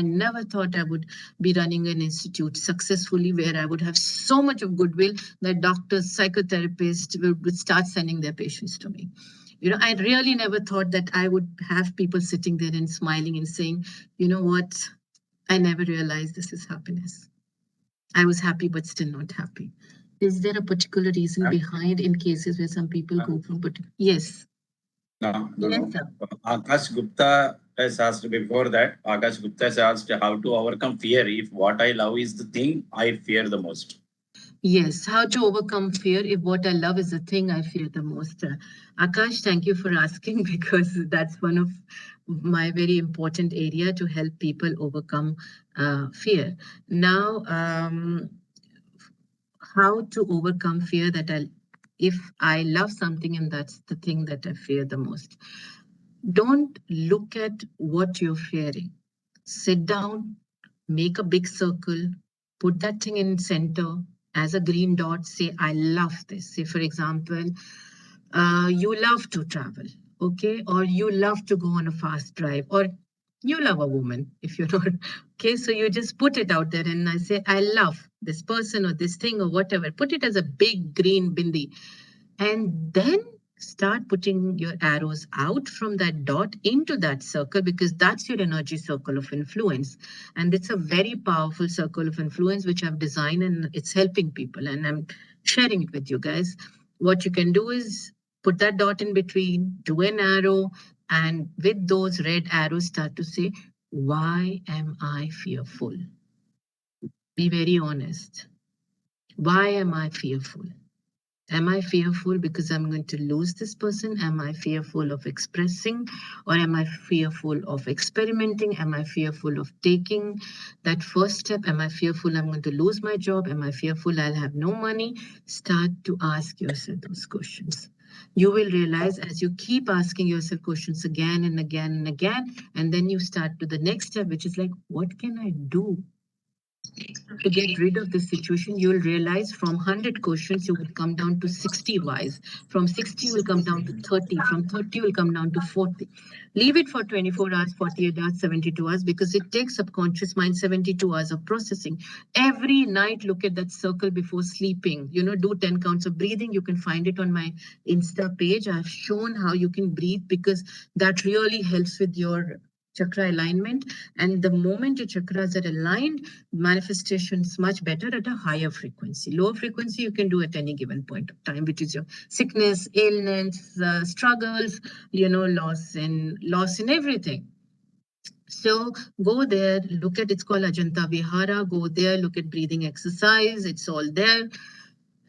never thought I would be running an institute successfully where I would have so much of goodwill that doctors, psychotherapists would start sending their patients to me. I really never thought that I would have people sitting there and smiling and saying, you know what, I never realized this is happiness. I was happy, but still not happy. Is there a particular reason behind in cases where some people go from, but yes. No. Yes, sir. Akash Gupta has asked before that. Akash Gupta has asked how to overcome fear if what I love is the thing I fear the most. Yes, how to overcome fear if what I love is the thing I fear the most. Akash, thank you for asking, because that's one of my very important area to help people overcome fear. Now, how to overcome fear if I love something and that's the thing that I fear the most. Don't look at what you're fearing. Sit down, make a big circle, put that thing in center as a green dot, say, I love this. Say, for example, you love to travel, okay? Or you love to go on a fast drive, or you love a woman if you're not, okay? So you just put it out there and I say, I love this person or this thing or whatever. Put it as a big green bindi. And then start putting your arrows out from that dot into that circle, because that's your energy circle of influence. And it's a very powerful circle of influence, which I've designed, and it's helping people. And I'm sharing it with you guys. What you can do is put that dot in between, do an arrow, and with those red arrows, start to say, why am I fearful? Be very honest. Why am I fearful? Am I fearful because I'm going to lose this person? Am I fearful of expressing? Or am I fearful of experimenting? Am I fearful of taking that first step? Am I fearful I'm going to lose my job? Am I fearful I'll have no money? Start to ask yourself those questions. You will realize as you keep asking yourself questions again and again and again, and then you start to the next step, which is like, what can I do to get rid of this situation? You'll realize from 100 questions, you would come down to 60 whys. From 60, you will come down to 30. From 30, you will come down to 40. Leave it for 24 hours, 48 hours, 72 hours, because it takes subconscious mind 72 hours of processing. Every night, look at that circle before sleeping. Do 10 counts of breathing. You can find it on my Insta page. I've shown how you can breathe because that really helps with your chakra alignment. And the moment your chakras are aligned, manifestation is much better at a higher frequency. Lower frequency you can do at any given point of time, which is your sickness, illness, struggles, loss in everything. So go there, look at, it's called Ajanta Vihara. Go there, look at breathing exercise. It's all there.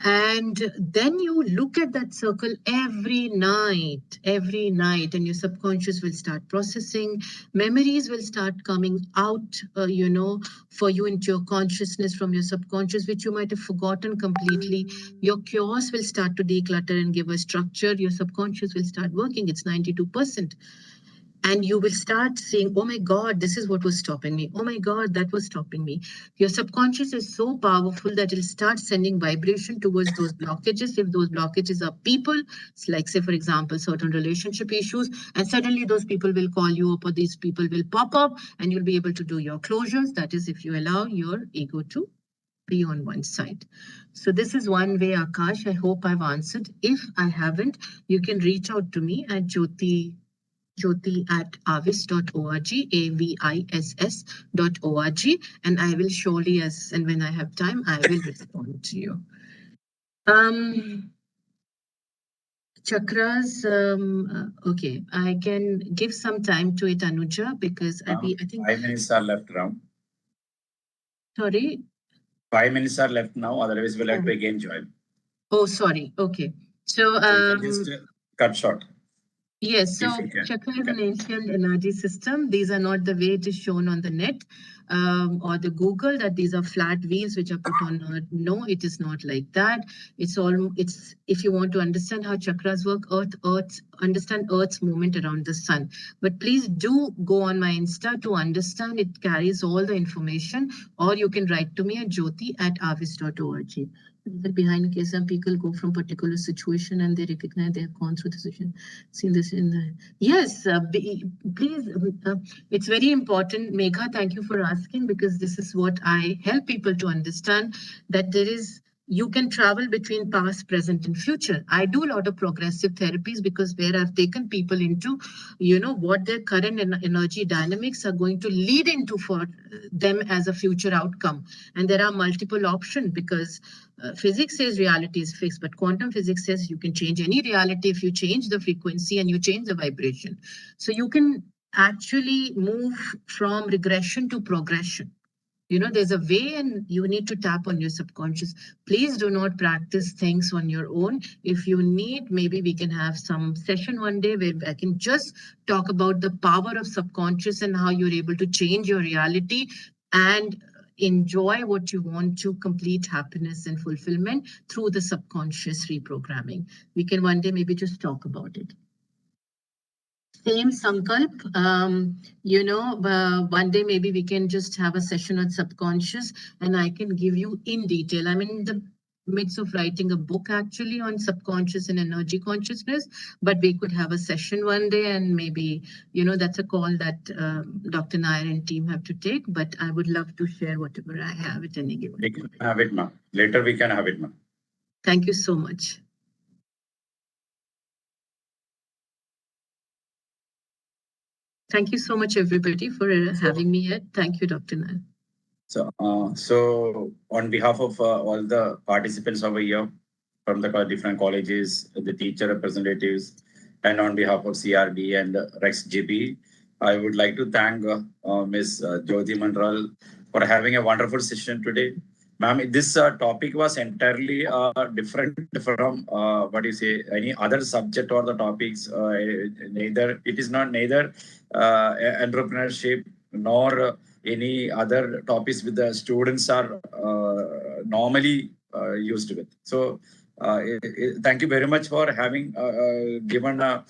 And then you look at that circle every night, and your subconscious will start processing. Memories will start coming out, for you into your consciousness from your subconscious, which you might have forgotten completely. Your chaos will start to declutter and give a structure. Your subconscious will start working. It's 92%. And you will start saying, oh my God, this is what was stopping me. Oh my God, that was stopping me. Your subconscious is so powerful that it'll start sending vibration towards those blockages. If those blockages are people, it's like, say, for example, certain relationship issues, and suddenly those people will call you up or these people will pop up and you'll be able to do your closures. That is, if you allow your ego to be on one side. So this is one way, Akash. I hope I've answered. If I haven't, you can reach out to me at Jyoti at avis.org, aviss.org, and I will surely, and when I have time, I will respond to you. Chakras, okay, I can give some time to it, Anuja, because I think 5 minutes are left now. Sorry? 5 minutes are left now, otherwise we'll have to again join. Oh, sorry. Okay. So, just cut short. Yes, so chakra is an ancient energy system. These are not the way it is shown on the net or the Google, that these are flat wheels which are put on Earth. No, it is not like that. It's if you want to understand how chakras work, understand Earth's movement around the sun. But please do go on my Insta to understand. It carries all the information, or you can write to me at jyoti@avis.org. That behind, in case some people go from particular situation and they recognize they have gone through the situation, seen this in the yes. Please, it's very important. Megha, thank you for asking, because this is what I help people to understand, that there is, you can travel between past, present, and future. I do a lot of progressive therapies because where I've taken people into, what their current energy dynamics are going to lead into for them as a future outcome. And there are multiple options, because physics says reality is fixed, but quantum physics says you can change any reality if you change the frequency and you change the vibration. So you can actually move from regression to progression. There's a way, and you need to tap on your subconscious. Please do not practice things on your own. If you need, maybe we can have some session one day where I can just talk about the power of subconscious and how you're able to change your reality and enjoy what you want to, complete happiness and fulfillment through the subconscious reprogramming. We can one day maybe just talk about it. Same Sankalp, one day maybe we can just have a session on subconscious and I can give you in detail. I'm in the midst of writing a book actually on subconscious and energy consciousness, but we could have a session one day, and maybe, that's a call that Dr. Nair and team have to take, but I would love to share whatever I have at any given point. We can have it, ma'am. Later we can have it, ma'am. Thank you so much. Thank you so much, everybody, for having me here. Thank you, Dr. Nair. So, on behalf of all the participants over here from the different colleges, the teacher representatives, and on behalf of CRB and Rex GP, I would like to thank Ms. Jyoti Manral for having a wonderful session today. Ma'am, this topic was entirely different from what you say, any other subject or the topics. It is not neither entrepreneurship nor any other topics with the students are normally used with. So, thank you very much for having given a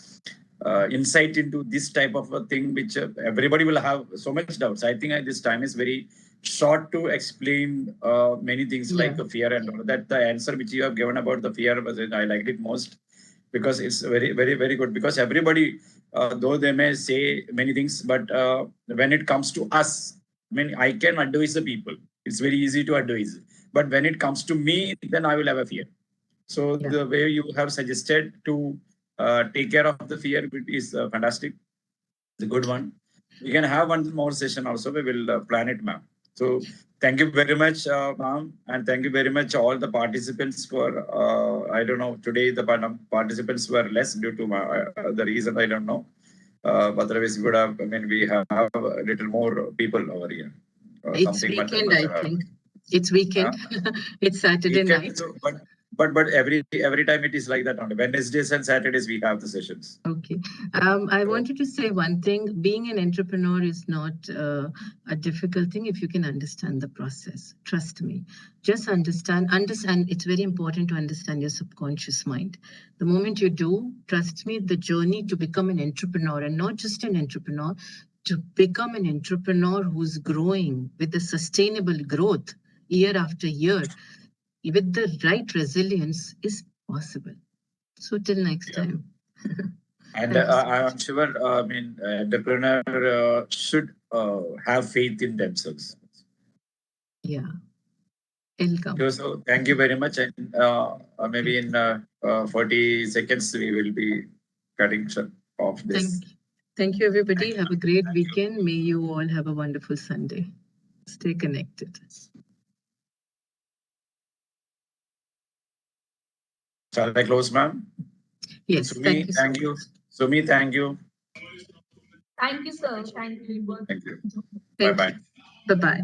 insight into this type of a thing, which everybody will have so much doubts. I think this time is very short to explain many things like fear and all that. The answer which you have given about the fear was I liked it most because it's very, very, very good. Because everybody, though they may say many things, but when it comes to us, I mean, I can advise the people. It's very easy to advise. But when it comes to me, then I will have a fear. So the way you have suggested to take care of the fear is fantastic. It's a good one. We can have one more session also. We will plan it, ma'am. So thank you very much, ma'am, and thank you very much all the participants for. I don't know today the participants were less due to the reason I don't know. Otherwise, we would have. I mean, we have a little more people over here. It's weekend, I think. It's weekend. It's Saturday night. So, but every time it is like that. On Wednesdays and Saturdays we have the sessions. Okay. I wanted to say one thing. Being an entrepreneur is not a difficult thing if you can understand the process. Trust me. Just understand. It's very important to understand your subconscious mind. The moment you do, trust me, the journey to become an entrepreneur, and not just an entrepreneur, to become an entrepreneur who's growing with a sustainable growth year after year, with the right resilience, is possible. So till next time. And I'm sure, I mean, entrepreneur should have faith in themselves. Yeah. Welcome. So thank you very much. And maybe in 40 seconds, we will be cutting off this. Thank you, everybody. Have a great weekend. May you all have a wonderful Sunday. Stay connected. Shall I close, ma'am? Yes. Sumi, thank you. Sumi, thank you. Thank you, sir. Thank you. Thank you. Thank Bye-bye. you. Bye-bye.